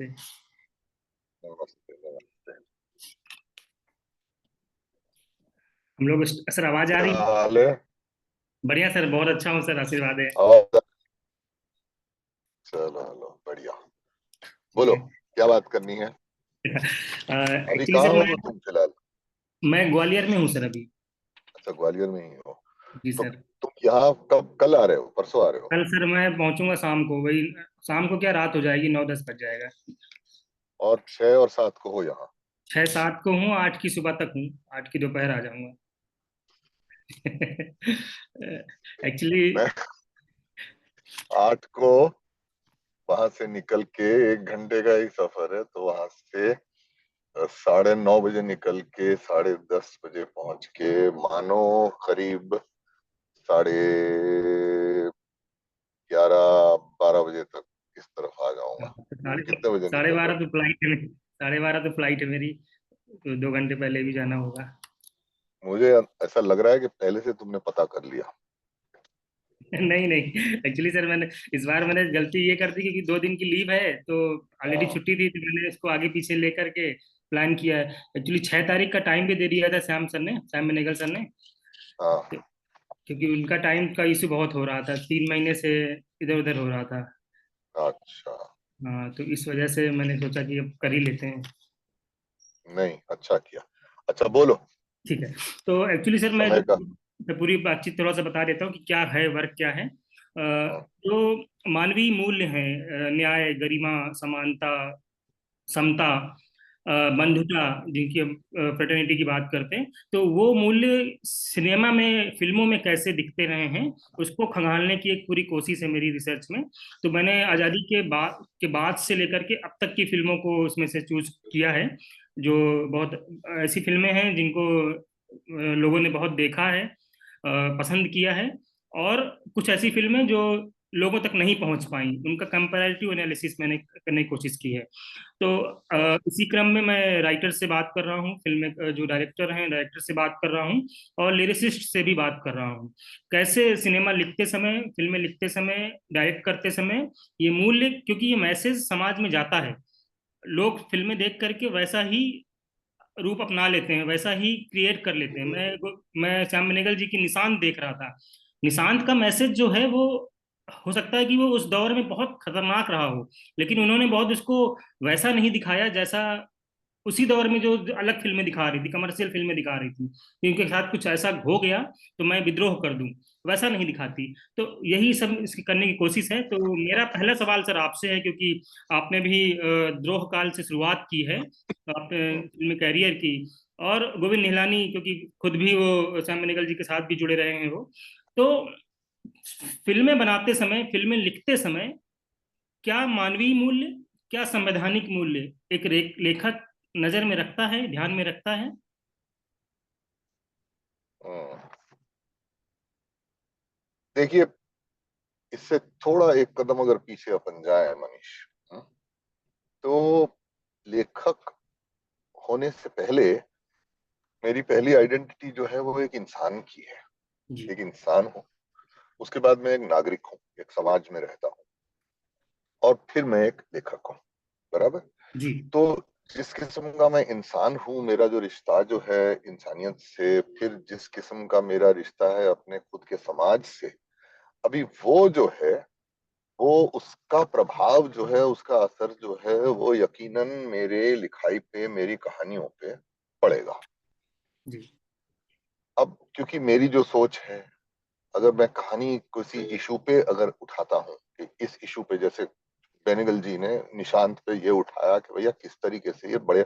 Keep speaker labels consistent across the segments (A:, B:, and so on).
A: नमस्ते।
B: नमस्ते नमस्ते।
A: हम लोग सर, आवाज आ
B: क्या
A: रही है?
B: हाल है?
A: बढ़िया सर, बहुत अच्छा हूँ सर, आशीर्वाद है।
B: और चलो हेलो बढ़िया।
A: ठीक
B: बोलो,
A: है।
B: क्या बात करनी है? अभी
A: एक्चुअली
B: कहाँ
A: सर,
B: हो तुम फिलहाल?
A: मैं ग्वालियर में हूँ सर अभी।
B: अच्छा, ग्वालियर में ही हो।
A: जी
B: तो
A: सर।
B: तुम यहाँ कब, कल आ रहे हो, परसों आ रहे हो?
A: कल सर मैं पहुंचूंगा शाम को, वही शाम को क्या, रात हो जाएगी, 9-10 बज जाएगा।
B: और 6 और 7 को हो यहाँ?
A: 6-7 को हूँ, 8 की सुबह तक हूँ, 8 की दोपहर आ जाऊंगा। एक्चुअली।
B: मैं 8 को वहां से निकल के 1 घंटे का ही सफर है, तो वहां से 9:30 बजे निकल के 10:30 बजे पहुंच के मानो करीब 11:30 12 बजे तक इस तरफ आ जाऊंगा। तुम
A: साढ़े
B: कितने बजे
A: साढ़े
B: निकल रहे
A: बारह
B: हो?
A: तो फ्लाइट है। 12:30 तो फ्लाइट है मेरी, तो 2 घंटे पहले भी जाना होगा।
B: मुझे ऐसा लग रहा है कि पहले से तुमने पता कर लिया।
A: नहीं नहीं, एक्चुअली सर मैंने इस बार मैंने गलती ये कर दी क्योंकि 2 दिन की लीव है, तो ऑलरेडी
B: हाँ
A: छुट्टी थी, तो मैंने इसको आगे पीछे लेकर के प्लान किया है। एक्चुअली 6 तारीख का टाइम भी दे दिया था श्याम सर ने, श्याम बेनेगल सर ने।
B: हाँ।
A: तो क्योंकि उनका टाइम का इशू बहुत हो रहा था, 3 महीने से इधर उधर हो रहा था।
B: अच्छा।
A: हाँ, तो इस वजह से मैंने सोचा कि अब कर ही लेते हैं।
B: नहीं, अच्छा किया। अच्छा बोलो।
A: ठीक है। तो एक्चुअली सर
B: समय का।
A: मैं पूरी बातचीत थोड़ा सा बता देता हूँ कि क्या है, वर्क क्या है।
B: हाँ।
A: जो मानवीय मूल्य हैं, न्याय, गरिमा, समानता, समता, बंधुता, जिनकी फ्रेटर्निटी की बात करते हैं, तो वो मूल्य सिनेमा में, फिल्मों में कैसे दिखते रहे हैं, उसको खंगालने की एक पूरी कोशिश है मेरी रिसर्च में। तो मैंने आज़ादी के बाद से लेकर के अब तक की फिल्मों को उसमें से चूज किया है। जो बहुत ऐसी फिल्में हैं जिनको लोगों ने बहुत देखा है, पसंद किया है, और कुछ ऐसी फिल्में जो लोगों तक नहीं पहुंच पाई, उनका कंपैरेटिव एनालिसिस मैंने करने की कोशिश की है। तो
B: हाँ।
A: इसी क्रम में मैं राइटर से बात कर रहा हूँ, फिल्म जो डायरेक्टर हैं, डायरेक्टर से बात कर रहा हूँ, और लिरिसिस्ट से भी बात कर रहा हूँ। कैसे सिनेमा लिखते समय, फिल्में लिखते समय, डायरेक्ट करते समय ये मूल्य, क्योंकि ये मैसेज समाज में जाता है, लोग फिल्में देख करके वैसा ही रूप अपना लेते हैं, वैसा ही क्रिएट कर लेते हैं। मैं श्याम बेनेगल जी की निशांत देख रहा था। निशांत का मैसेज जो है वो, हो सकता है कि वो उस दौर में बहुत खतरनाक रहा हो, लेकिन उन्होंने बहुत उसको वैसा नहीं दिखाया जैसा उसी दौर में जो अलग फिल्में दिखा रही थी, कमर्शियल फिल्में दिखा रही थी कि उनके साथ कुछ ऐसा हो गया तो मैं विद्रोह कर दूं, वैसा नहीं दिखाती। तो यही सब इसकी करने की कोशिश है। तो मेरा पहला सवाल सर आपसे है, क्योंकि आपने भी द्रोह काल से शुरुआत की है अपने फिल्मी कैरियर की, और गोविंद निहलानी क्योंकि खुद भी वो सैम बेनेगल जी के साथ भी जुड़े रहे हैं वो। तो फिल्में बनाते समय, फिल्में लिखते समय, क्या मानवीय मूल्य, क्या संवैधानिक मूल्य एक लेखक नजर में रखता है, ध्यान में रखता है?
B: हाँ। देखिए, इससे थोड़ा एक कदम अगर पीछे अपन जाए मनीष, हाँ, तो लेखक होने से पहले मेरी पहली आइडेंटिटी जो है वो एक इंसान की है।
A: जी।
B: एक इंसान हूँ। उसके बाद मैं एक नागरिक हूँ, एक समाज में रहता हूँ, और फिर मैं एक लेखक हूँ। बराबर।
A: जी।
B: तो जिस किस्म का मैं इंसान हूँ, मेरा जो रिश्ता जो है इंसानियत से, फिर जिस किस्म का मेरा रिश्ता है अपने खुद के समाज से, अभी वो जो है, वो उसका प्रभाव जो है, उसका असर जो है, वो यकीनन मेरे लिखाई पे, मेरी कहानियों पे पड़ेगा।
A: जी।
B: अब क्योंकि मेरी जो सोच है, अगर मैं कहानी किसी इशू पे अगर उठाता हूँ कि इस इशू पे, जैसे बेनेगल जी ने निशांत पे ये उठाया कि भैया किस तरीके से ये बड़े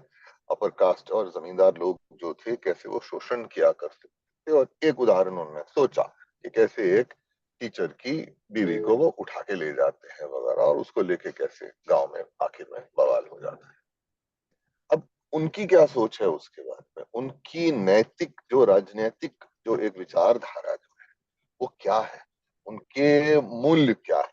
B: अपर कास्ट और जमींदार लोग जो थे, कैसे वो शोषण किया करते थे, और एक उदाहरण उन्होंने सोचा कि कैसे एक टीचर की बीवी को वो उठा के ले जाते हैं वगैरह, और उसको लेके कैसे गांव में आखिर में बवाल हो जाता है। अब उनकी क्या सोच है उसके बाद में, उनकी नैतिक जो राजनीतिक जो एक विचारधारा जो है वो क्या है, उनके मूल्य क्या है।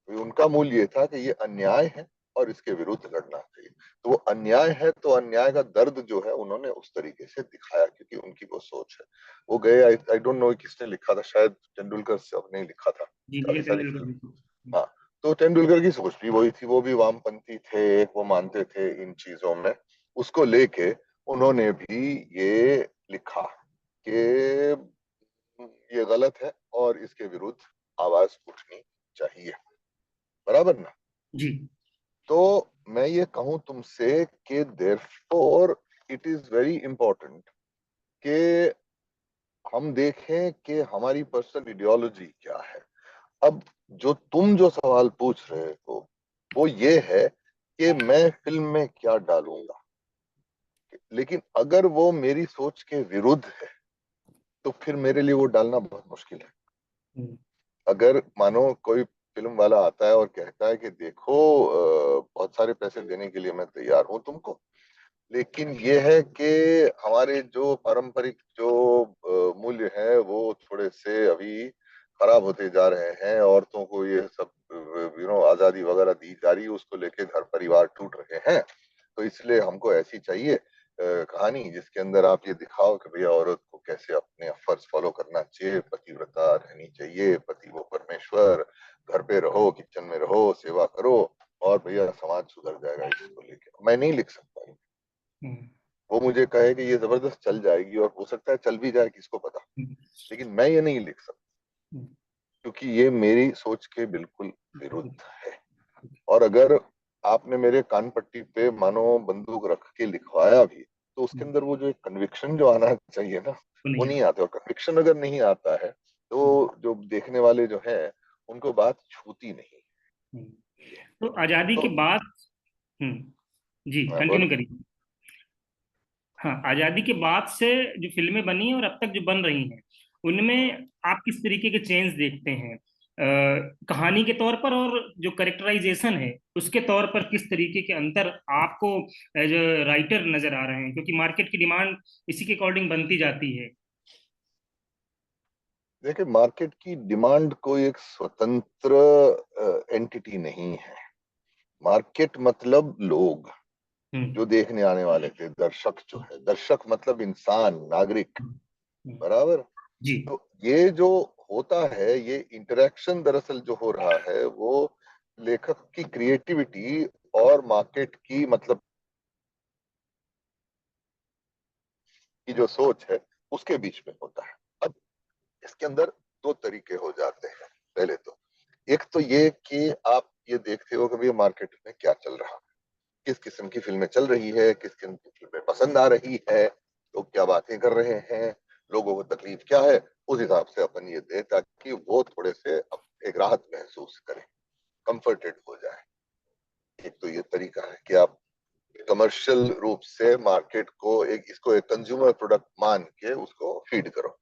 B: उनका मूल्य ये था कि ये अन्याय है और इसके विरुद्ध लड़ना चाहिए। तो वो अन्याय है, तो अन्याय का दर्द जो है उन्होंने उस तरीके से दिखाया, क्योंकि उनकी वो सोच है। वो गए, आई डोंट नो किसने लिखा था, शायद तेंदुलकर साहब ने लिखा था
A: जी,
B: काफी
A: नील
B: सारी
A: तेंदुलकर
B: फिल्म।
A: भी तो।
B: हाँ। तो तेंदुलकर की सोच भी वही थी, वो भी वामपंथी थे, एक वो मानते थे इन चीजों में। उसको लेके उन्होंने भी ये लिखा कि ये गलत है और इसके विरुद्ध आवाज उठनी चाहिए, बराबर ना।
A: जी।
B: तो मैं ये कहूं तुमसे कि therefore it is very important कि हम देखें कि हमारी पर्सनल आइडियोलॉजी क्या है। अब जो सवाल पूछ रहे हो वो ये है कि मैं फिल्म में क्या डालूंगा, लेकिन अगर वो मेरी सोच के विरुद्ध है तो फिर मेरे लिए वो डालना बहुत मुश्किल है।
A: हम्म।
B: अगर मानो कोई फिल्म वाला आता है और कहता है कि देखो बहुत सारे पैसे देने के लिए मैं तैयार हूं तुमको, लेकिन ये है कि हमारे जो पारंपरिक जो मूल्य है वो थोड़े से अभी खराब होते जा रहे हैं, औरतों को ये सब आजादी वगैरह दी जा रही है, उसको लेके घर परिवार टूट रहे हैं, तो इसलिए हमको ऐसी चाहिए कहानी जिसके अंदर आप ये दिखाओ कि भैया औरत को कैसे अपने फर्ज फॉलो करना चाहिए, पतिव्रता रहनी चाहिए, पति वो परमेश्वर, घर पे रहो, किचन में रहो, सेवा करो, और भैया समाज सुधर जाएगा। इसको लेके मैं नहीं लिख सकता।
A: हम्म।
B: वो मुझे कहे कि ये जबरदस्त चल जाएगी, और हो सकता है चल भी जाए, किसको पता,
A: हम्म।
B: लेकिन मैं ये नहीं लिख सकता
A: हम्म।
B: क्योंकि ये मेरी सोच के बिल्कुल विरुद्ध है। और अगर आपने मेरे कान पट्टी पे मानो बंदूक रख के लिखवाया भी, तो उसके
A: हम्म।
B: अंदर वो जो एक कन्विक्शन जो आना चाहिए ना,
A: वो
B: वो
A: नहीं
B: नहीं
A: आता।
B: आता। और कन्विक्शन अगर नहीं आता है तो
A: हम्म।
B: जो देखने वाले जो है उनको बात छूती नहीं।
A: हम्म। तो आजादी
B: तो
A: के बाद। जी,
B: हाँ,
A: कंटिन्यू
B: बोलो।
A: करिए। हाँ, आजादी के बाद से जो फिल्में बनी हैं और अब तक जो बन रही हैं, उनमें आप किस तरीके के चेंज देखते हैं? कहानी के तौर पर और जो करेक्टराइजेशन है उसके तौर पर किस तरीके के अंतर आपको एज अ राइटर नजर आ रहे हैं, क्योंकि मार्केट की डिमांड इसी के अकॉर्डिंग बनती जाती है।
B: देखिए, मार्केट की डिमांड कोई एक स्वतंत्र एंटिटी नहीं है। मार्केट मतलब लोग
A: हम्म।
B: जो देखने आने वाले थे, दर्शक जो है, दर्शक मतलब इंसान, नागरिक,
A: हम्म।
B: बराबर।
A: जी।
B: तो ये जो होता है, ये इंटरेक्शन दरअसल जो हो रहा है वो लेखक की क्रिएटिविटी और मार्केट की मतलब की जो सोच है उसके बीच में होता है। अब इसके अंदर दो तरीके हो जाते हैं। पहले तो एक तो ये कि आप ये देखते हो कि भाई मार्केट में क्या चल रहा है, किस किस्म की फिल्में चल रही है, किस किस्म की फिल्में पसंद आ रही है, लोग क्या बातें कर रहे हैं, लोगों को तकलीफ क्या है, उस हिसाब से अपन ये दे ताकि वो थोड़े से एक राहत महसूस करें, कंफर्टेड हो जाए। एक तो ये तरीका है कि आप कमर्शियल रूप से मार्केट को एक इसको एक कंज्यूमर प्रोडक्ट मान के उसको फीड करो।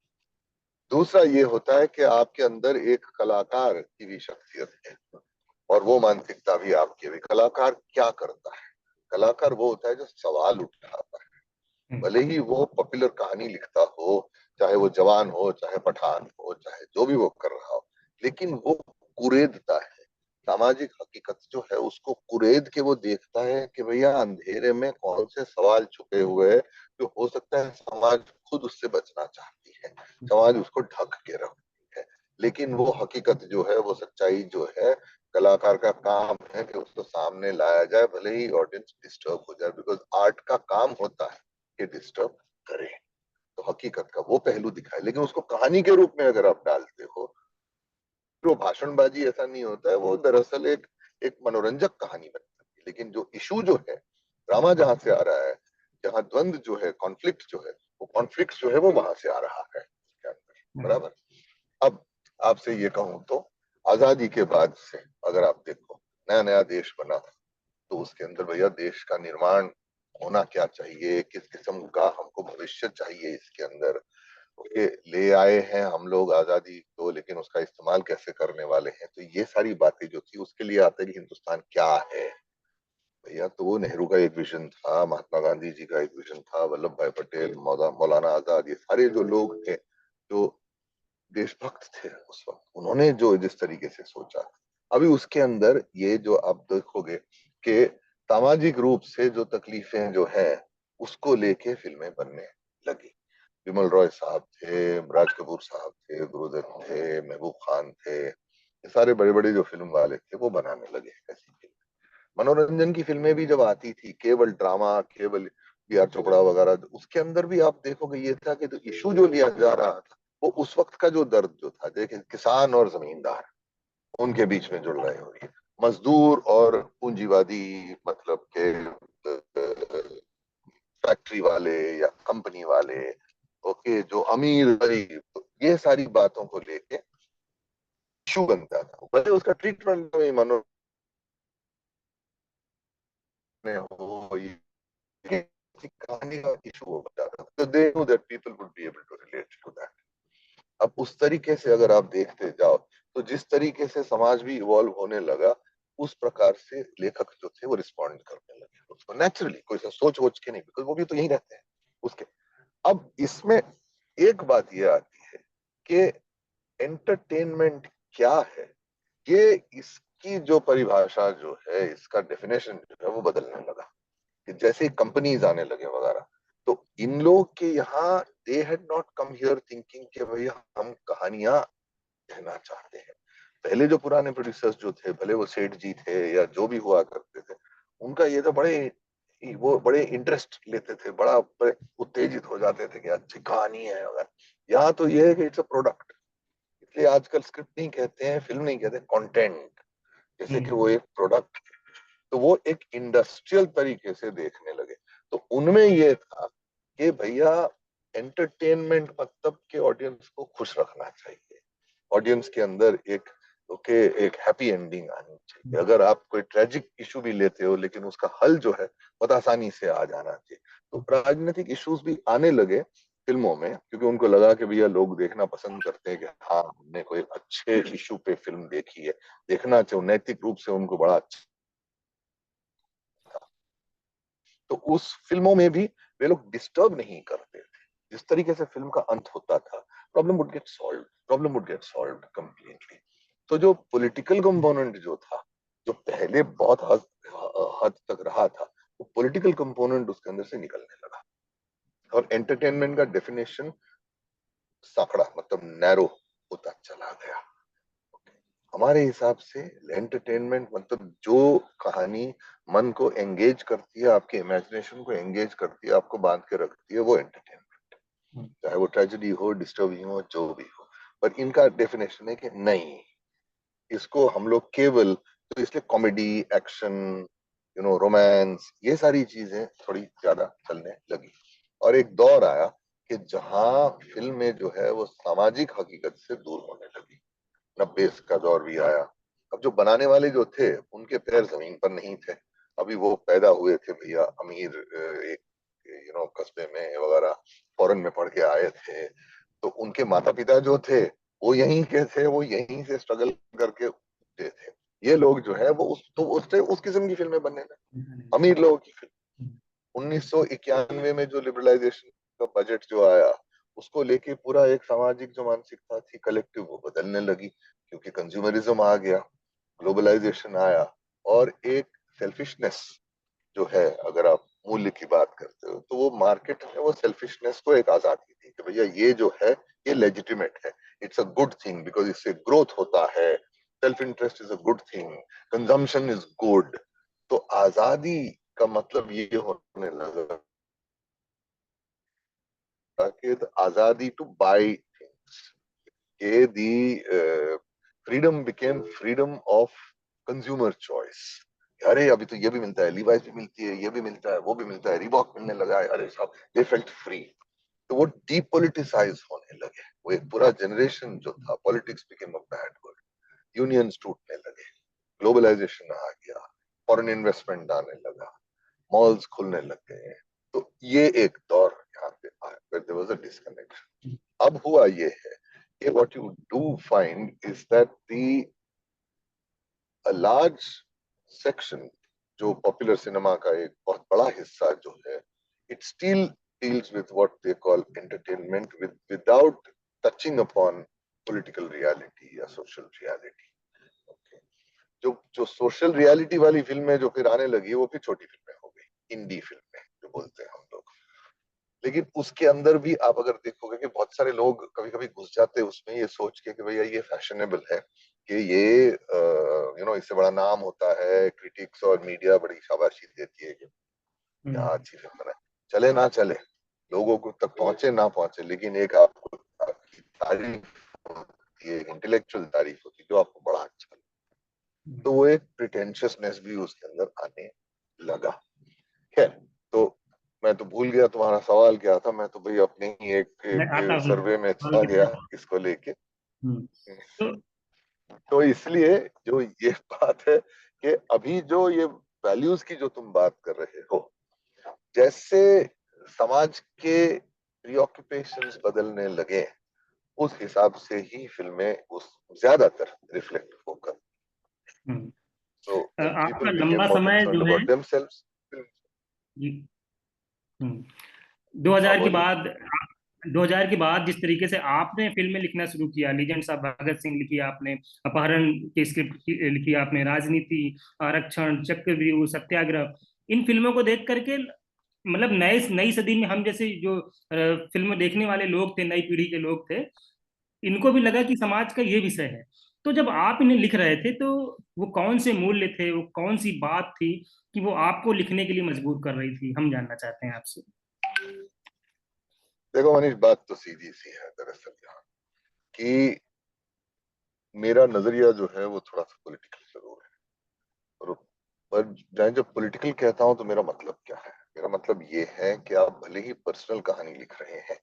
B: दूसरा ये होता है कि आपके अंदर एक कलाकार की भी शख्सियत है, और वो मानसिकता भी आपकी भी। कलाकार क्या करता है? कलाकार वो होता है जो सवाल उठाता है।
A: हम्म।
B: भले ही वो पॉपुलर कहानी लिखता हो, चाहे वो जवान हो, चाहे पठान हो, चाहे जो भी वो कर रहा हो, लेकिन वो कुरेदता है। सामाजिक हकीकत जो है उसको कुरेद के वो देखता है कि भैया अंधेरे में कौन से सवाल छुपे हुए हैं जो हो सकता है समाज खुद उससे बचना चाहती है, समाज उसको ढक के रखती है। लेकिन वो हकीकत जो है, वो सच्चाई जो है, कलाकार का काम है कि उसको सामने लाया जाए, भले ही ऑडियंस डिस्टर्ब हो जाए, बिकॉज आर्ट का काम होता है कि डिस्टर्ब करे। तो हकीकत का वो पहलू दिखाए, लेकिन उसको कहानी के रूप में अगर आप डालते हो, तो भाषणबाजी ऐसा नहीं होता है, वो दरअसल एक एक मनोरंजक कहानी बन जाती है। लेकिन जो इशू जो है, ड्रामा जहां से आ रहा है, जहां द्वंद जो है, कॉन्फ्लिक्ट जो है, वो कॉन्फ्लिक्ट जो है वो वहां से आ रहा है उसके अंदर,
A: हम्म।
B: बराबर। अब आपसे ये कहूं तो आजादी के बाद से अगर आप देखो, नया नया देश बना, तो उसके अंदर भैया देश का निर्माण होना क्या चाहिए, किस किस्म का हमको भविष्य चाहिए इसके अंदर, ओके, ले आए हैं हम लोग आजादी तो, लेकिन उसका इस्तेमाल कैसे करने वाले हैं। तो ये सारी बातें जो थी उसके लिए आते कि हिंदुस्तान क्या है भैया। तो वो नेहरू का एक विजन था, महात्मा गांधी जी का एक विजन था, वल्लभ भाई पटेल, मौलाना आजाद, ये सारे जो लोग थे जो देशभक्त थे उस वक्त, उन्होंने जो जिस तरीके से सोचा, अभी उसके अंदर ये जो आप देखोगे कि सामाजिक रूप से जो तकलीफें जो हैं उसको लेके फिल्में बनने लगी। विमल रॉय साहब थे, राज कपूर साहब थे, गुरुदत्त थे, महबूब खान थे, ये सारे बड़े बड़े जो फिल्म वाले थे वो बनाने लगे ऐसी फिल्म। मनोरंजन की फिल्में भी जब आती थी, केवल ड्रामा, केवल बी आर चोपड़ा वगैरह, तो उसके अंदर भी आप देखोगे ये था कि जो इशू जो लिया जा रहा था वो उस वक्त का जो दर्द जो था, देखिए किसान और जमींदार उनके बीच में जुड़ रहे हो रही है, मजदूर और पूंजीवादी, मतलब के फैक्ट्री वाले या कंपनी वाले, ओके, जो अमीर गरीब, ये सारी बातों को लेके इशू बनता था, भले उसका ट्रीटमेंट में मनो में हो, ये कहानी का इशू हो जाता था, तो they know that people would be able to relate to that. अब उस तरीके से अगर आप देखते जाओ, तो जिस तरीके से समाज भी इवॉल्व होने लगा, उस प्रकार से लेखक जो थे वो रिस्पॉन्ड करने लगे उसको नेचुरली, कोई सा सोच वोच के नहीं, बिकॉज वो भी तो यही रहते हैं उसके। अब इसमें एक बात ये आती है कि एंटरटेनमेंट क्या है, ये इसकी जो परिभाषा जो है, इसका डेफिनेशन जो है वो बदलने लगा कि जैसे कंपनीज आने लगे वगैरह, तो इन लोग के यहाँ they had not come here thinking कि भैया हम कहानियां कहना चाहते हैं। पहले जो पुराने प्रोड्यूसर्स जो थे, भले वो सेठ जी थे या जो भी हुआ करते थे, उनका ये था बड़े, वो बड़े इंटरेस्ट लेते थे, बड़ा बड़े उत्तेजित हो जाते थे कि अच्छी कहानी है। अगर यहाँ तो ये है कि इट्स अ प्रोडक्ट, इसलिए आजकल स्क्रिप्ट नहीं कहते हैं, फिल्म नहीं कहते, कंटेंट, जैसे कि
A: हम्म।
B: वो एक प्रोडक्ट। तो वो एक इंडस्ट्रियल तरीके से देखने लगे। तो उनमें ये था कि भैया एंटरटेनमेंट मतलब कि ऑडियंस को खुश रखना चाहिए, ऑडियंस के अंदर एक, ओके, एक हैप्पी एंडिंग आनी चाहिए। अगर आप कोई ट्रेजिक इशू भी लेते हो, लेकिन उसका हल जो है बहुत आसानी से आ जाना चाहिए। तो राजनीतिक इश्यूज भी आने लगे फिल्मों में, क्योंकि उनको लगा कि भैया लोग देखना पसंद करते हैं कि हाँ हमने कोई अच्छे इशू पे फिल्म देखी है, देखना चाहिए, नैतिक रूप से उनको बड़ा अच्छा। तो उस फिल्मों में भी वे लोग डिस्टर्ब नहीं करते थे, जिस तरीके से फिल्म का अंत होता था, problem would get solve, problem would get solve completely. तो जो पॉलिटिकल कंपोनेंट जो था, जो पहले बहुत हद तक रहा था, वो पॉलिटिकल कंपोनेंट उसके अंदर से निकलने लगा, और एंटरटेनमेंट का डेफिनेशन साकड़ा, मतलब नैरो होता चला गया। हमारे हिसाब से एंटरटेनमेंट मतलब जो कहानी मन को एंगेज करती है, आपके इमेजिनेशन को एंगेज करती है, आपको बांध के रखती है, वो एंटरटेनमेंट, चाहे वो ट्रेजेडी हो, डिस्टर्बिंग हो, जो भी हो। पर इनका डेफिनेशन है कि नहीं, इसको हम लोग केवल, तो इसलिए कॉमेडी, एक्शन, रोमांस, ये सारी चीजें थोड़ी ज्यादा चलने लगी। और एक दौर आया कि जहां फिल्में जो है वो सामाजिक हकीकत से दूर होने लगी, 90 का दौर भी आया। अब जो बनाने वाले जो थे उनके पैर जमीन पर नहीं थे, अभी वो पैदा हुए थे भैया अमीर, एक कस्बे में वगैरह, फॉरेन में पढ़ के आए थे, तो उनके माता पिता जो थे वो यहीं के थे, वो यहीं से स्ट्रगल करके उठे थे। ये लोग जो है वो उस किस्म की फिल्में बनने लगे, अमीर लोगों की फिल्म। 1991 में जो लिबरलाइजेशन का बजट जो आया, उसको लेके पूरा एक सामाजिक जो मानसिकता थी कलेक्टिव, वो बदलने लगी, क्योंकि कंज्यूमरिज्म आ गया, ग्लोबलाइजेशन आया, और एक सेल्फिशनेस जो है, अगर आप मूल्य की बात करते हो, तो वो मार्केट में वो सेल्फिशनेस को एक आजादी थी कि भैया ये जो है ये लेजिटिमेट है, it's a good thing, because इससे ग्रोथ होता है, self interest is a good thing, consumption is good. तो आजादी का मतलब ये होने लगा कि आजादी टू बाय थिंग्स, के the freedom became freedom of consumer choice. अरे अभी तो ये भी मिलता है, लीवाइस भी मिलती है, ये भी मिलता है, वो भी मिलता है, रिबॉक मिलने लगा है, अरे साहब दे फेल्ट फ्री। तो वो डीपोलिटिसाइज होने लगे, वो एक पूरा जनरेशन जो था, politics became a bad word, unions टूटने लगे, ग्लोबलाइजेशन आ गया, फॉरेन इन्वेस्टमेंट आने लगा, मॉल्स खुलने लग गए। तो ये एक दौर यहाँ पे आया where there was a disconnection। अब हुआ ये है कि what you do find is that the a large section, जो पॉपुलर सिनेमा का एक बहुत बड़ा हिस्सा जो है, it still deals with what they call entertainment without touching upon political reality या social reality। Okay। जो जो सोशल रियलिटी वाली फिल्में जो फिर आने लगी, वो फिर छोटी फिल्में हो गई, इंडी फिल्में जो बोलते हैं हम लोग। लेकिन उसके अंदर भी आप अगर देखोगे कि बहुत सारे लोग कभी कभी घुस जाते हैं उसमें, ये सोच के कि भैया ये फैशनेबल है, कि ये इससे बड़ा नाम होता है, क्रिटिक्स और मीडिया बड़ी शाबाशी देती है कि क्या
A: हम्म,
B: अच्छी फिल्म बनाए, चले ना चले, लोगों को तक पहुंचे ना पहुंचे, लेकिन एक आपको आपकी तारीफ होती है, इंटेलेक्चुअल तारीफ होती है जो आपको बड़ा अच्छा लगता है। तो वो एक प्रिटेंशियसनेस भी उसके अंदर आने लगा। खैर, तो मैं तो भूल गया तुम्हारा सवाल क्या था, मैं तो भाई अपने ही
A: मैं आता
B: एक
A: हूँ
B: सर्वे में
A: सवाल
B: चला
A: की
B: गया
A: तरफ।
B: इसको लेके।
A: हम्म, तो
B: तो इसलिए जो ये बात है कि अभी जो ये वैल्यूज की जो तुम बात कर रहे हो, जैसे समाज के प्रीऑक्यूपेशंस बदलने लगे, उस हिसाब से ही फिल्में उस ज्यादातर रिफ्लेक्ट होकर,
A: हम्म,
B: so when
A: आपका
B: people became
A: लंबा
B: more
A: समय
B: concerned
A: जो है,
B: about themselves,
A: जी, 2000 के
B: बोलिए।
A: बाद, 2000 के बाद जिस तरीके से आपने फिल्में लिखना शुरू किया, लीजेंड्स ऑफ भगत सिंह लिखी आपने, अपहरण की स्क्रिप्ट लिखी आपने, राजनीति, आरक्षण, चक्रव्यूह, सत्याग्रह, इन फिल्मों को देख करके मतलब नए नई सदी में हम जैसे जो फिल्म देखने वाले लोग थे, नई पीढ़ी के लोग थे, इनको भी लगा कि समाज का ये विषय है। तो जब आप इन्हें लिख रहे थे तो वो कौन से मूल्य थे, वो कौन सी बात थी कि वो आपको लिखने के लिए मजबूर कर रही थी, हम जानना चाहते हैं आपसे।
B: देखो मनीष, बात तो सीधी सी है दरअसल यहाँ, कि मेरा नजरिया जो है वो थोड़ा सा पॉलिटिकल जरूर है, और पर मैं जब पॉलिटिकल कहता हूं तो मेरा मतलब क्या है, मेरा मतलब ये है कि आप भले ही पर्सनल कहानी लिख रहे हैं,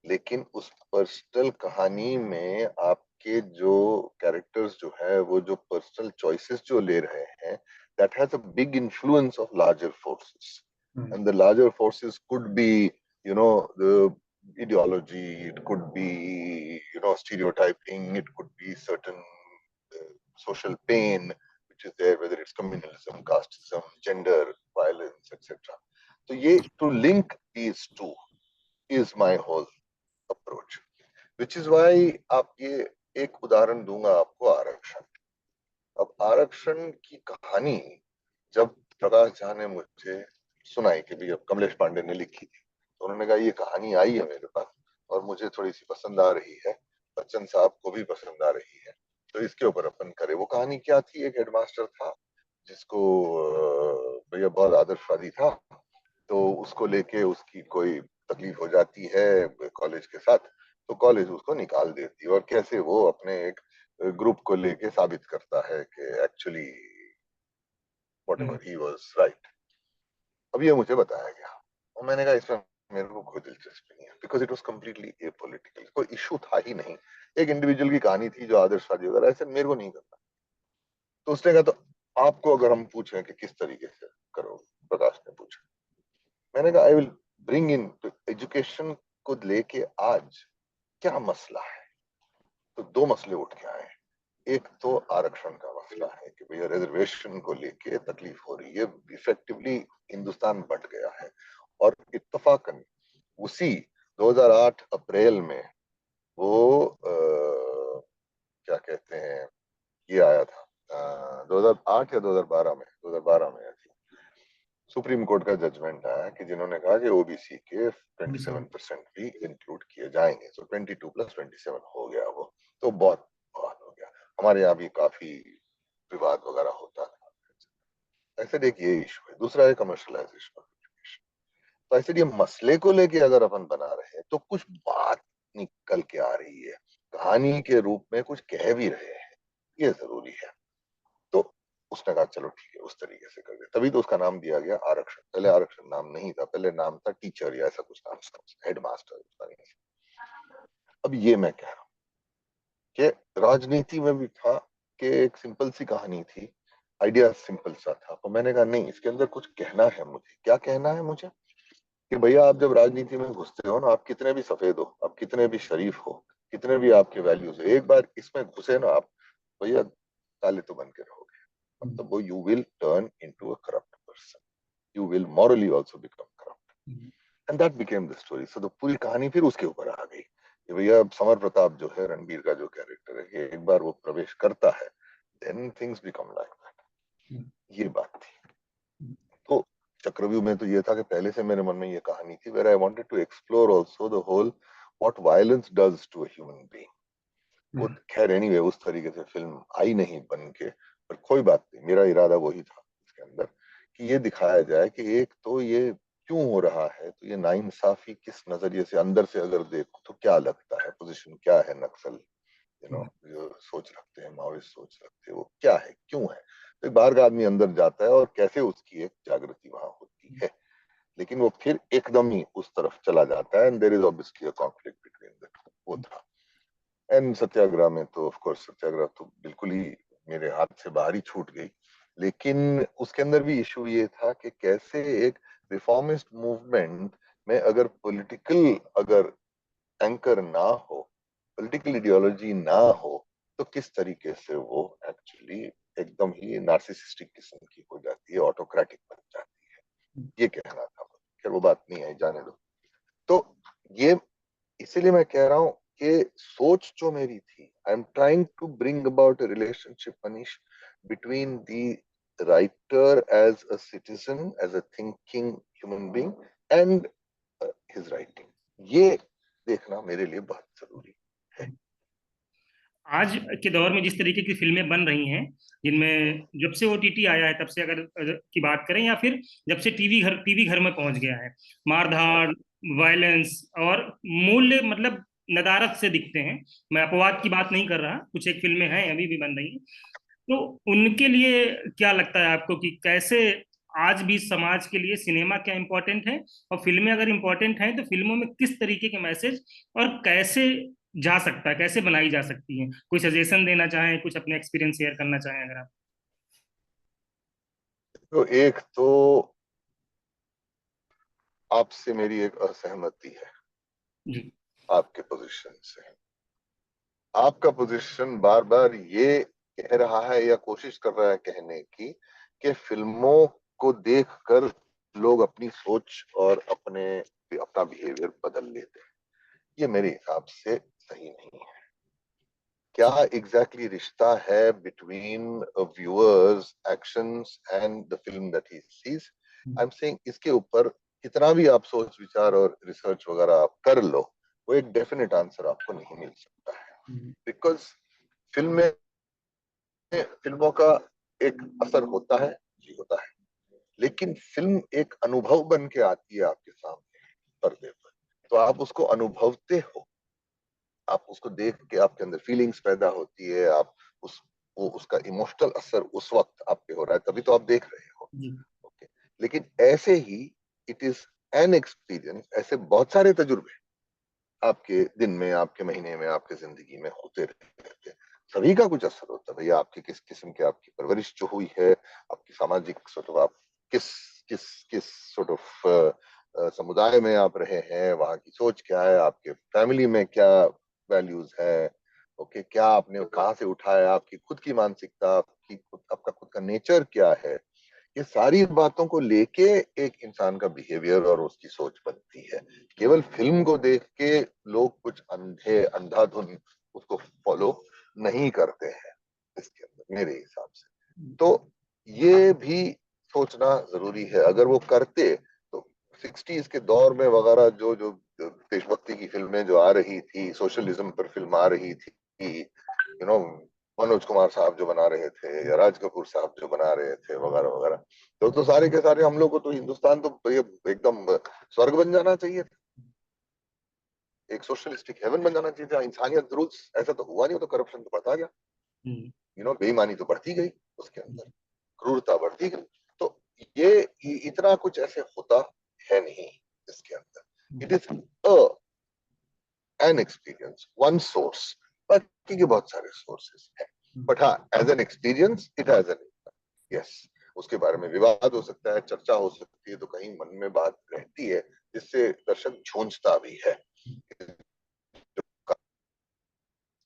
B: लेकिन उस पर्सनल कहानी में आपके जो कैरेक्टर्स जो है, वो जो पर्सनल चॉइसेस जो ले रहे हैं, that has a big influence of larger forces,
A: hmm,
B: and the larger forces could be the ideology, it could be stereotyping, it could be certain social pain which is there, whether it's communalism, casteism, gender violence, etc. So ye to link these two is my whole approach, which is why आप ये एक उदाहरण दूंगा आपको, आरक्षण। अब आरक्षण की कहानी जब प्रकाश झा ने मुझे सुनाई कि भाई अब कमलेश पांडे ने लिखी थी, तो उन्होंने कहा ये कहानी आई है मेरे पास और मुझे थोड़ी सी पसंद आ रही है, बच्चन साहब को भी पसंद आ रही है, तो इसके ऊपर अपन करें। वो कहानी क्या थी, एक हेडमास्टर था जिसको भैया बहुत आदर्शवादी था, तो उसको लेके उसकी कोई तकलीफ हो जाती है कॉलेज के साथ, तो कॉलेज उसको निकाल देती है, और कैसे वो अपने एक ग्रुप को लेके साबित करता है कि actually what
A: hmm,
B: ever he was right. अब ये मुझे बताया गया, और मैंने कहा इसमें मेरे को कोई दिलचस्पी नहीं है, because it was completely apolitical, कोई इशू था ही नहीं, एक इंडिविजुअल की कहानी थी जो आदर्शवादी वगैरह, ऐसे मेरे को नहीं करना। तो उसने कहा तो आपको अगर हम पूछें कि किस तरीके से करो, प्रकाश ने पूछा, मैंने कहा I will bring in education को लेके आज क्या मसला है। तो दो मसले उठ के आए। एक तो आरक्षण का मसला है कि भैया रिजर्वेशन को लेके तकलीफ हो रही है, इफेक्टिवली हिंदुस्तान बट गया है, और इत्तफाकन उसी 2008 अप्रैल में वो क्या कहते हैं, ये आया था 2008 या 2012 में, 2012 में आई थी, सुप्रीम कोर्ट का जजमेंट आया कि जिन्होंने कहा कि ओबीसी के
A: हम्म,
B: 27% भी इंक्लूड किए जाएंगे, तो 22+27 हो गया वो। तो बहुत बहुत हो गया। हमारे यहाँ भी काफी विवाद वगैरह होता था। ऐसे एक ये इशू है, दूसरा है कमर्शलाइजेशन ऑफ एजुकेशन। तो ऐसे ये मसले को लेके अगर अपन बना रहे हैं तो कुछ बात निकल के आ रही है, कहानी के रूप में कुछ कह भी रहे हैं, ये जरूरी है। तो उसने कहा चलो ठीक है, उस तरीके से कर दे, तभी तो उसका नाम दिया गया आरक्षण। पहले आरक्षण नाम नहीं था, पहले नाम था टीचर या ऐसा कुछ नाम था, हेड मास्टर। अब ये मैं कह रहा हूँ कि राजनीति में भी था कि एक सिंपल सी कहानी थी, आइडिया सिंपल सा था, तो मैंने कहा नहीं, इसके अंदर कुछ कहना है मुझे। क्या कहना है मुझे, कि भैया आप जब राजनीति में घुसते हो ना, आप कितने भी सफेद हो, आप कितने भी शरीफ हो, कितने भी आपके वैल्यूज है, एक बार इसमें घुसे ना आप, भैया काले तो बन के रहोगे। मतलब वो you will turn into a corrupt person, you will morally also become corrupt,
A: hmm,
B: and that became the story. So तो पूरी कहानी फिर उसके ऊपर आ गई कि भैया समर प्रताप जो है, रणबीर का जो कैरेक्टर है, कि एक बार वो प्रवेश करता है, then things become like that.
A: Hmm,
B: ये बात थी। तो चक्रव्यूह में तो ये था कि पहले से मेरे मन में ये कहानी थी, where I wanted to explore also the whole what violence does to a human being. वो खैर एनीवे उस तरीके से फिल्म आई नहीं बन के, पर कोई बात नहीं, मेरा इरादा वही था इसके अंदर कि ये दिखाया जाए कि एक तो ये क्यों हो रहा है, तो ये नाइंसाफी किस नजरिए से, अंदर से अगर देखो तो क्या लगता है, पोजीशन क्या है नक्सल, जो सोच रखते हैं, माओइस्ट सोच रखते हैं, वो क्या है, क्यों है। तो एक बाहर का आदमी अंदर जाता है और कैसे उसकी एक जागृति वहां होती है, लेकिन वो फिर एकदम ही उस तरफ चला जाता है, and there is obviously a conflict between that, वो था। एंड सत्याग्रह में तो ऑफ कोर्स सत्याग्रह तो बिल्कुल ही मेरे हाथ से बाहर ही छूट गई, लेकिन उसके अंदर भी इशू ये था कि कैसे एक रिफॉर्मिस्ट मूवमेंट में अगर पॉलिटिकल अगर एंकर ना हो, पॉलिटिकल आइडियोलॉजी ना हो, तो किस तरीके से वो एक्चुअली एकदम ही नार्सिसिस्टिक किस्म की हो जाती है, ऑटोक्रेटिक बन जाती है, ये कहना था। खैर वो बात नहीं है, जाने दो। तो ये इसीलिए मैं कह रहा हूं कि सोच जो मेरी थी, I am trying to bring about a relationship, Manish, between the writer as a citizen, as a thinking human being, and his writing, ये देखना मेरे लिए बहुत जरूरी है।
A: आज के दौर में जिस तरीके की फिल्में बन रही हैं, जिनमें जब से ओटीटी आया है तब से अगर की बात करें, या फिर जब से टीवी घर में पहुंच गया है, मारधाड़, वायलेंस और मूल्य मतलब नदारत से दिखते हैं। मैं अपवाद की बात नहीं कर रहा, कुछ एक फिल्में हैं अभी भी बन रही हैं। तो उनके लिए क्या लगता है आपको कि कैसे आज भी समाज के लिए सिनेमा क्या इम्पोर्टेंट है, और फिल्में अगर इम्पोर्टेंट हैं तो फिल्मों में किस तरीके के मैसेज और कैसे जा सकता है, कैसे बनाई जा सकती है? कोई सजेशन देना चाहें, कुछ अपने एक्सपीरियंस शेयर करना चाहें अगर आप।
B: तो एक तो आपसे मेरी एक असहमति है,
A: जी।
B: आपके पोजीशन से। आपका पोजीशन बार बार ये कह रहा है या कोशिश कर रहा है कहने की कि फिल्मों को देखकर लोग अपनी सोच और अपना बिहेवियर बदल लेते हैं। ये मेरे हिसाब से सही नहीं है। क्या एग्जैक्टली रिश्ता है between viewers actions and the film that he sees? I am saying इसके ऊपर कितना भी आप सोच विचार और रिसर्च वगैरह आप कर लो, वो एक डेफिनेट आंसर आपको नहीं मिल सकता है। बिकॉज फिल्म में फिल्मों का एक असर होता है, जी होता है, लेकिन फिल्म एक अनुभव बन के आती है आपके सामने पर्दे पर, तो आप उसको अनुभवते हो, आप उसको देख के आपके अंदर फीलिंग्स पैदा होती है, आप उस वो उसका इमोशनल असर उस वक्त आप पे हो रहा है, तभी तो आप देख रहे हो।
A: जी।
B: ओके, लेकिन ऐसे ही इट इज एन एक्सपीरियंस, ऐसे बहुत सारे तजुर्बे आपके दिन में, आपके महीने में, आपके जिंदगी में होते रहते हैं। सभी का कुछ असर होता है भैया, आपकी किस किस्म की आपकी परवरिश जो हुई है, आपकी सामाजिक सॉर्ट ऑफ, आप किस किस किस सॉर्ट ऑफ समुदाय में आप रहे हैं, वहाँ की सोच क्या है, आपके फैमिली में क्या वैल्यूज है, ओके, क्या आपने कहाँ से उठाया, आपकी खुद की मानसिकता, आपका खुद का नेचर क्या है, ये सारी बातों को लेके एक इंसान का बिहेवियर और उसकी सोच बनती है। केवल फिल्म को देख के लोग कुछ अंधाधुन उसको फॉलो नहीं करते हैं इसके अंदर, मेरे हिसाब से। तो ये भी सोचना जरूरी है, अगर वो करते तो 60s के दौर में वगैरह जो जो देशभक्ति की फिल्में जो आ रही थी, सोशलिज्म पर फिल्म आ रही थी, मनोज कुमार साहब जो बना रहे थे या राज कपूर साहब जो बना रहे थे वगैरह वगैरह, तो सारे के सारे हम लोग को तो हिंदुस्तान तो ये एकदम स्वर्ग बन जाना चाहिए था, एक सोशलिस्टिक हेवन बन जाना चाहिए था, इंसानियत रूल्स, ऐसा तो हुआ नहीं, तो करप्शन तो बढ़ता गया,
A: हम्म।
B: बेईमानी तो बढ़ती गई, उसके अंदर क्रूरता बढ़ती गई। तो ये इतना कुछ ऐसे होता है नहीं इसके अंदर। It is an experience, one source, बाकी के बहुत सारे सोर्सेस हैं, बट हाँ, as an experience it has an, yes, उसके बारे में विवाद हो सकता है, चर्चा हो सकती है, तो कहीं मन में बात रहती है जिससे दर्शक झूंझता भी है।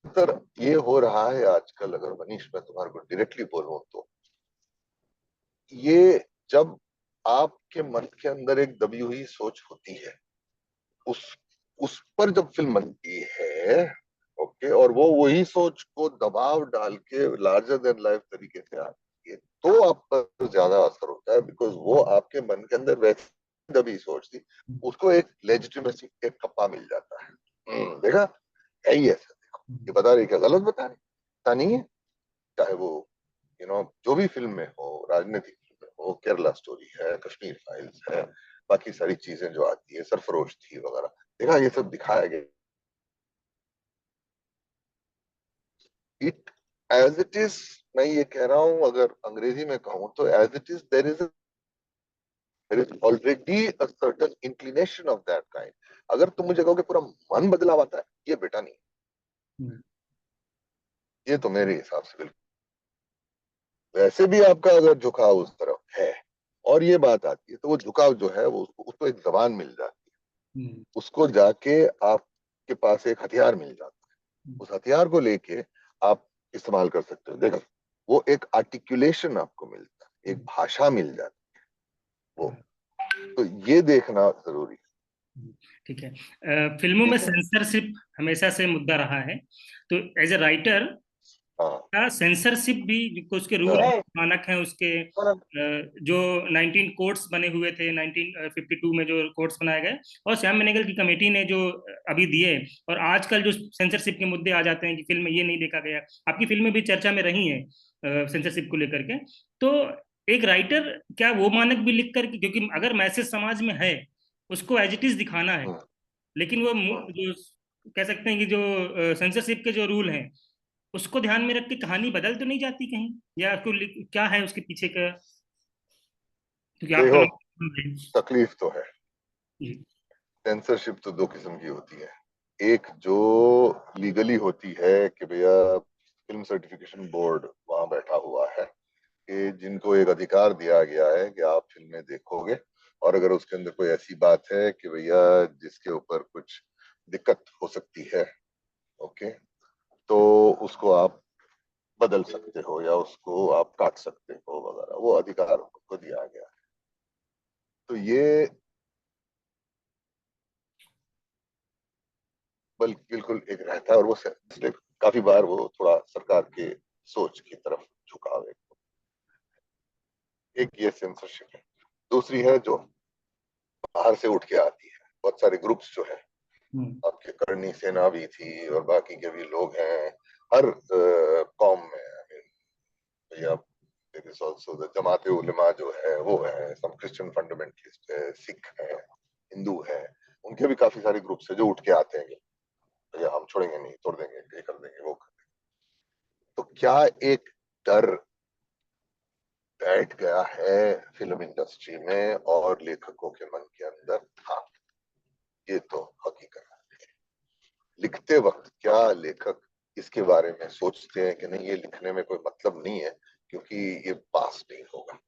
B: सर ये हो रहा है आजकल, अगर मनीष मैं तुम्हारे को डायरेक्टली बोलूं तो, ये जब आपके मन के अंदर एक दबी हुई सोच होती है, उस उस पर जब फिल्म बनती है, ओके, और वो वही सोच को दबाव डाल के लार्जर देन लाइफ तरीके से आती है, तो आप पर ज्यादा असर होता है, बिकॉज वो आपके मन के अंदर वैसी दबी सोच थी, उसको एक लेजिटिमेसी, एक खप्पा मिल जाता है। देखा है ही ऐसा। ये बता रही, क्या गलत बता रही? ऐसा नहीं है। चाहे वो जो भी फिल्म में हो, राजनीतिक फिल्म में हो, केरला स्टोरी है, कश्मीर फाइल्स है, बाकी सारी चीजें जो आती है, सरफरोश थी वगैरह, देखा, ये सब दिखाया गया। इट एज इट इज, मैं ये कह रहा हूं, अगर अंग्रेजी में कहूं तो as it is, there is already a certain inclination of that kind. अगर तुम मुझे कहोगे पूरा मन बदलाव आता है, ये बेटा नहीं।
A: हम्म,
B: ये तो मेरे हिसाब से बिल्कुल, वैसे भी आपका अगर झुकाव उस तरफ है और ये बात आती है, तो वो झुकाव जो है वो उसको एक जबान मिल जाती है,
A: हम्म,
B: उसको जाके आपके पास एक हथियार मिल जाता है,
A: हम्म,
B: उस हथियार को लेके आप इस्तेमाल कर सकते हो। देखो, वो एक आर्टिकुलेशन आपको मिलता है, एक
A: हम्म,
B: भाषा मिल जाती है वो।
A: हम्म,
B: तो ये देखना जरूरी है।
A: ठीक है। फिल्मों में
B: ठीक है।
A: सेंसरशिप हमेशा से मुद्दा रहा है, तो एज ए राइटर
B: हाँ
A: क्या सेंसरशिप भी, जो उसके रूल
B: हाँ
A: मानक हैं उसके, जो 19 कोड्स बने हुए थे 1952 में, जो कोड्स बनाए गए, और श्याम बेनेगल की कमेटी ने जो अभी दिए, और आजकल जो सेंसरशिप के मुद्दे आ जाते हैं कि फिल्म में ये नहीं देखा गया, आपकी फिल्में भी चर्चा में रही हैं सेंसरशिप को लेकर के, तो एक राइटर क्या वो मानक भी लिख कर, क्योंकि अगर मैसेज समाज में है उसको एज इट इज दिखाना है,
B: हम्म,
A: लेकिन वो
B: हम्म।
A: जो कह सकते हैं कि जो सेंसरशिप के जो रूल हैं उसको ध्यान में रख के कहानी बदल तो नहीं जाती कहीं, या क्या है उसके पीछे का, क्योंकि आपका
B: देखो,
A: नाम है।
B: तकलीफ तो है।
A: जी।
B: सेंसरशिप तो दो किस्म की होती है। एक जो लीगली होती है कि भैया फिल्म सर्टिफिकेशन बोर्ड वहां बैठा हुआ है, कि जिनको एक अधिकार दिया गया है कि आप फिल्में देखोगे, और अगर उसके अंदर कोई ऐसी बात है कि भैया जिसके ऊपर कुछ दिक्कत हो सकती है, ओके, तो उसको आप बदल सकते हो या उसको आप काट सकते हो वगैरह, वो अधिकार उनको दिया गया है। तो ये बिल्कुल एक रहता है, और वो इसलिए काफी बार वो थोड़ा सरकार के सोच की तरफ झुकाव है। एक ये सेंसरशिप है। दूसरी है जो बाहर से उठ के आती है, बहुत सारे ग्रुप्स जो है,
A: हम्म,
B: आपके करणी सेना भी थी और बाकी के भी लोग हैं हर कौम में। I mean, या there is also the जमात उलमा जो है वो है, सब क्रिश्चियन फंडामेंटलिस्ट है, सिख है, हिंदू है, उनके भी काफी सारे ग्रुप्स है जो उठ के आते हैं कि भैया हम छोड़ेंगे नहीं, तोड़ देंगे, ये कर देंगे, वो कर देंगे। तो क्या एक डर बैठ गया है फिल्म इंडस्ट्री में और लेखकों के मन के अंदर? हाँ, ये तो हकीकत है। लिखते वक्त क्या लेखक इसके बारे में सोचते हैं कि नहीं, ये लिखने में कोई मतलब नहीं है क्योंकि ये पास नहीं होगा?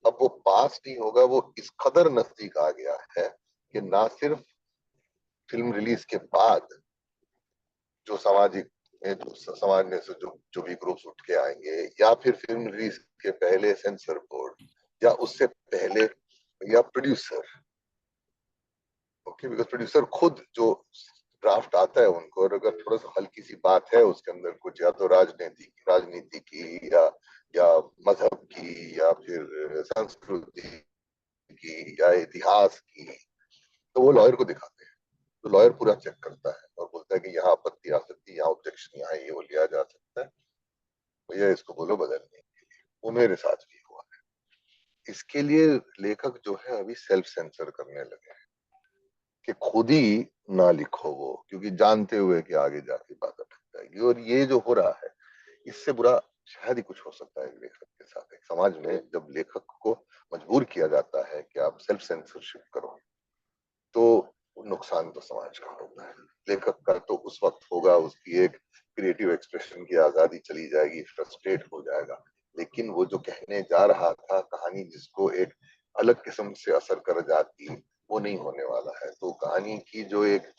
B: अब वो पास नहीं होगा, वो इस कदर नजदीक आ गया है कि ना सिर्फ फिल्म रिलीज के बाद जो सामाजिक जो समाज में से जो भी ग्रुप्स उठ के आएंगे, या फिर फिल्म रिलीज के पहले सेंसर बोर्ड, या उससे पहले, या प्रोड्यूसर, ओके, बिकॉज प्रोड्यूसर खुद जो ड्राफ्ट आता है उनको, और अगर थोड़ा सा हल्की सी बात है उसके अंदर कुछ, या तो राजनीति की, या मजहब की, या फिर संस्कृति की, या इतिहास की, तो वो लॉयर को दिखाते हैं। तो लॉयर पूरा चेक करता है और बोलता है कि यहाँ आपत्ति आ सकती है, यहाँ ऑब्जेक्शन, यहाँ ये वो लिया जा सकता है, भैया इसको बोलो बदलने के लिए। वो मेरे साथ भी हुआ। इसके लिए लेखक जो है अभी सेल्फ सेंसर करने लगे हैं कि खुद ही ना लिखो वो, क्योंकि जानते हुए कि आगे जाके बात अटक जाएगी। और ये जो हो रहा है, इससे बुरा शायद ही कुछ हो सकता है लेखक के साथ। एक समाज में जब लेखक को मजबूर किया जाता है कि आप सेल्फ सेंसरशिप करो, तो नुकसान तो समाज का होता है। लेखक का तो उस वक्त होगा, उसकी एक क्रिएटिव एक्सप्रेशन की आजादी चली जाएगी, फ्रस्ट्रेट हो जाएगा, लेकिन वो जो कहने जा रहा था कहानी, जिसको एक अलग किस्म से असर कर जाती, वो नहीं होने वाला है। तो कहानी की जो एक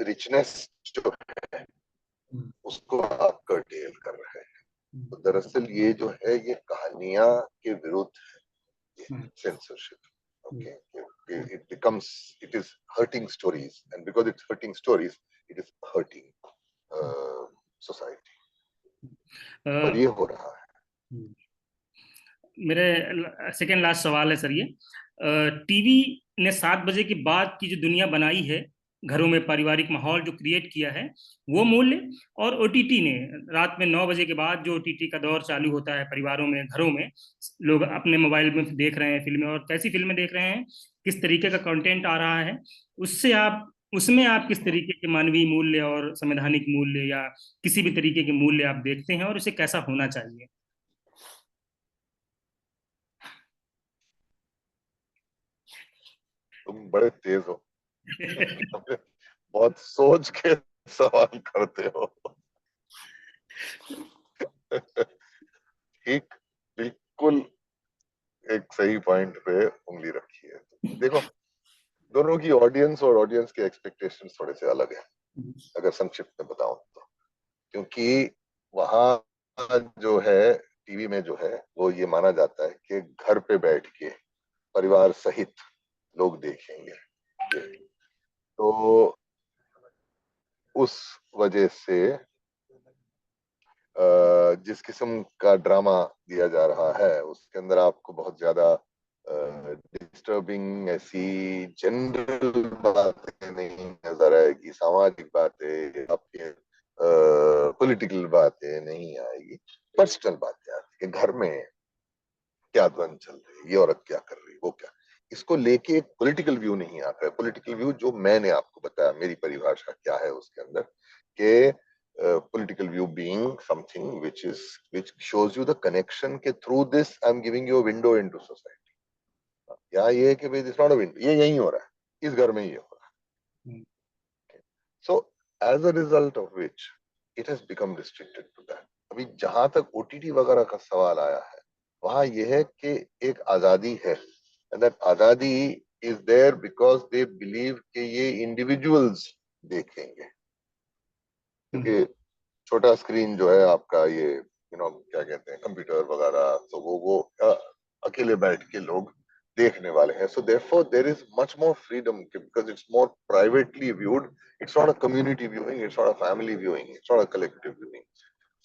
B: रिचनेस जो है,
A: हम्म,
B: उसको आप कर्टेल कर रहे हैं।
A: हम्म,
B: तो दरअसल ये जो है, ये कहानियां के विरुद्ध है,
A: हम्म,
B: censorship.
A: Hmm,
B: Okay, it becomes, it is hurting stories, and because it's hurting stories, it is hurting uh, society. और
A: हम्म।
B: ये हो रहा है।
A: मेरे सेकेंड लास्ट सवाल है सर, ये टीवी ने 7 बजे के बाद की जो दुनिया बनाई है, घरों में पारिवारिक माहौल जो क्रिएट किया है, वो मूल्य, और ओटीटी ने रात में 9 बजे के बाद जो ओटीटी का दौर चालू होता है परिवारों में, घरों में लोग अपने मोबाइल में देख रहे हैं फिल्में, और कैसी फिल्में देख रहे हैं, किस तरीके का कंटेंट आ रहा है, उससे आप उसमें आप किस तरीके के मानवीय मूल्य और संवैधानिक मूल्य या किसी भी तरीके के मूल्य आप देखते हैं, और उसे कैसा होना चाहिए।
B: तुम बड़े तेज हो। बहुत सोच के सवाल करते हो। ठीक, बिल्कुल एक सही पॉइंट पे उंगली रखी है। देखो, दोनों की ऑडियंस और ऑडियंस के एक्सपेक्टेशंस थोड़े से अलग है, अगर संक्षिप्त में बताऊं तो। क्योंकि वहां जो है, टीवी में जो है, वो ये माना जाता है कि घर पे बैठ के परिवार सहित लोग देखेंगे ये। तो उस वजह से जिस किस्म का ड्रामा दिया जा रहा है उसके अंदर आपको बहुत ज्यादा डिस्टर्बिंग ऐसी जनरल बातें नहीं नजर आएगी, सामाजिक बातें, आपके पॉलिटिकल बातें नहीं आएगी, पर्सनल बातें आती है। घर में क्या द्वंद चल रही है, ये औरत क्या कर रही है, वो क्या, इसको लेके एक पॉलिटिकल व्यू नहीं आता है। पॉलिटिकल व्यू जो मैंने आपको बताया, मेरी परिभाषा क्या है उसके अंदर, के political view being something which shows you the connection के through this I'm giving you a window into society। यहाँ ये है कि भाई दिस नॉट अ विंडो, ये यही हो रहा है, इस घर में ये हो रहा है। So as a result of which it has become restricted to that. अभी जहां तक ओटीटी वगैरह का सवाल आया है, वहां यह है कि एक आजादी है, एंड दैट आजादी is there because they believe कि ये इंडिविजुअल्स देखेंगे। क्योंकि छोटा स्क्रीन जो है आपका, ये क्या कहते हैं, कंप्यूटर वगैरह, तो वो अकेले बैठ के लोग देखने वाले हैं। So therefore there is much more freedom, because it's more privately viewed. It's not a community viewing, it's not a family viewing, it's not a collective viewing.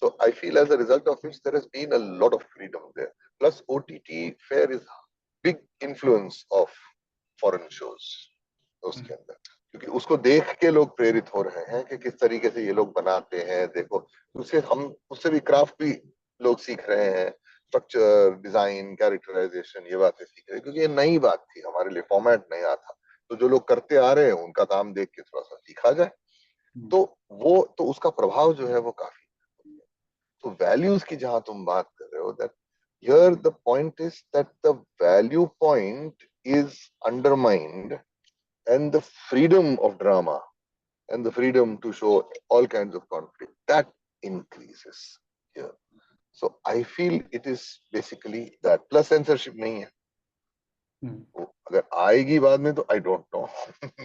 B: So I feel as a result of which there has been a lot of freedom there. Plus OTT fare is big influence of foreign shows उसके अंदर, क्योंकि उसको देख के लोग प्रेरित हो रहे हैं कि किस तरीके से ये लोग बनाते हैं। देखो, उससे हम उससे भी क्राफ्ट भी लोग सीख रहे हैं, स्ट्रक्चर, डिजाइन, कैरेक्टराइजेशन, ये बातें सीख रहे हैं, क्योंकि ये नई बात थी हमारे लिए, फॉर्मेट नया था। तो जो लोग करते आ रहे हैं उनका काम देख के थोड़ा सा सीखा जाए, तो वो तो उसका प्रभाव जो है वो काफी। तो वैल्यूज की जहां तुम बात कर रहे हो, that here the point is that the value point is undermined, and the freedom of drama and the freedom to show all kinds of conflict that increases here. So I feel it is basically that, plus censorship नहीं है। वो अगर आएगी बाद में तो I don't know,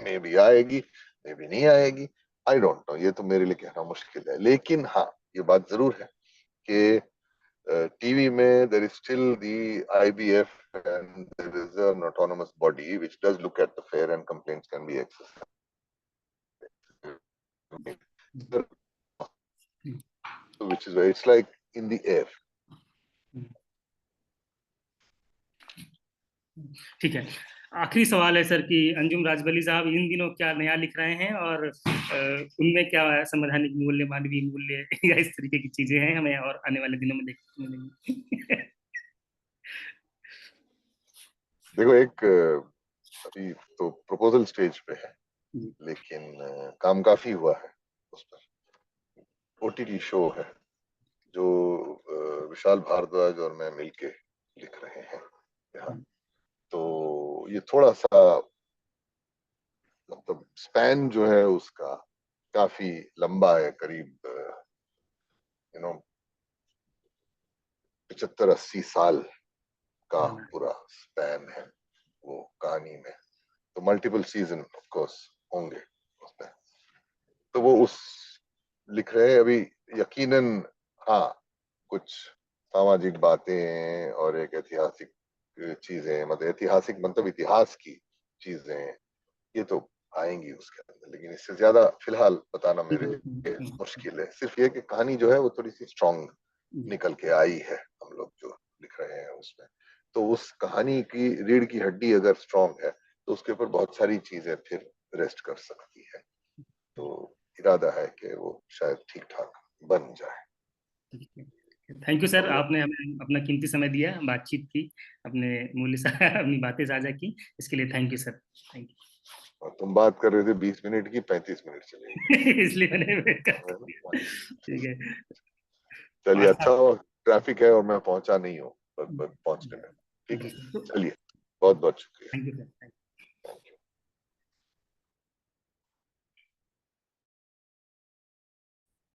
B: may be आएगी, may be नहीं आएगी, आई डोंट नो, ये तो मेरे लिए कहना मुश्किल है। लेकिन हाँ, ये बात जरूर है कि टीवी में there is still the IBF and there is an autonomous body which does look at the fare and complaints can be accessed, which is why it's like in the air।
A: ठीक है, आखिरी सवाल है sir कि अंजुम राजबली साहब इन दिनों क्या नया लिख रहे हैं, और उनमें क्या संवैधानिक मूल्य, मानवीय मूल्य या इस तरीके की चीजें हैं, हमें और आने वाले दिनों में देखने को मिलेंगी।
B: देखो, एक अभी तो प्रपोजल स्टेज पे है, लेकिन काम काफी हुआ है उस पर। ओटीटी शो है जो विशाल भारद्वाज और मैं मिलके लिख रहे हैं यहाँ। तो ये थोड़ा सा, मतलब स्पैन जो है उसका काफी लंबा है, करीब 75-80 साल का पूरा स्पैन है वो कहानी में। तो मल्टीपल सीजन ऑफ कोर्स होंगे उसमें। तो वो उस लिख रहे हैं अभी, यकीनन। हाँ, कुछ सामाजिक बातें और एक ऐतिहासिक चीजें, मतलब ऐतिहासिक मतलब इतिहास की चीजें, ये तो आएंगी उसके अंदर। लेकिन इससे ज्यादा फिलहाल बताना मेरे लिए मुश्किल है। सिर्फ ये कि कहानी जो है वो थोड़ी सी स्ट्रांग निकल के आई है, हम लोग जो लिख रहे हैं उसमें। तो उस कहानी की रीढ़ की हड्डी अगर स्ट्रांग है तो उसके ऊपर बहुत सारी चीजें फिर रेस्ट कर सकती है। तो इरादा है कि वो शायद ठीक ठाक बन जाए।
A: थैंक यू सर,
B: और
A: आपने हमें अपना कीमती समय दिया, बातचीत की, अपने मूल्य अपनी बातें साझा की, इसके लिए थैंक यू सर। थैंक
B: तुम बात कर रहे थे 20 मिनट की, 35 मिनट चले
A: यू। इसलिए मैंने वेट कर।
B: गए।
A: ठीक है।
B: चलिए,
A: आशा।
B: अच्छा हुआ ट्रैफिक है और मैं पहुंचा नहीं हूँ पहुंचने में। ठीक
A: जी
B: है,
A: सर,
B: चलिए, बहुत बहुत शुक्रिया।
A: Thank you sir.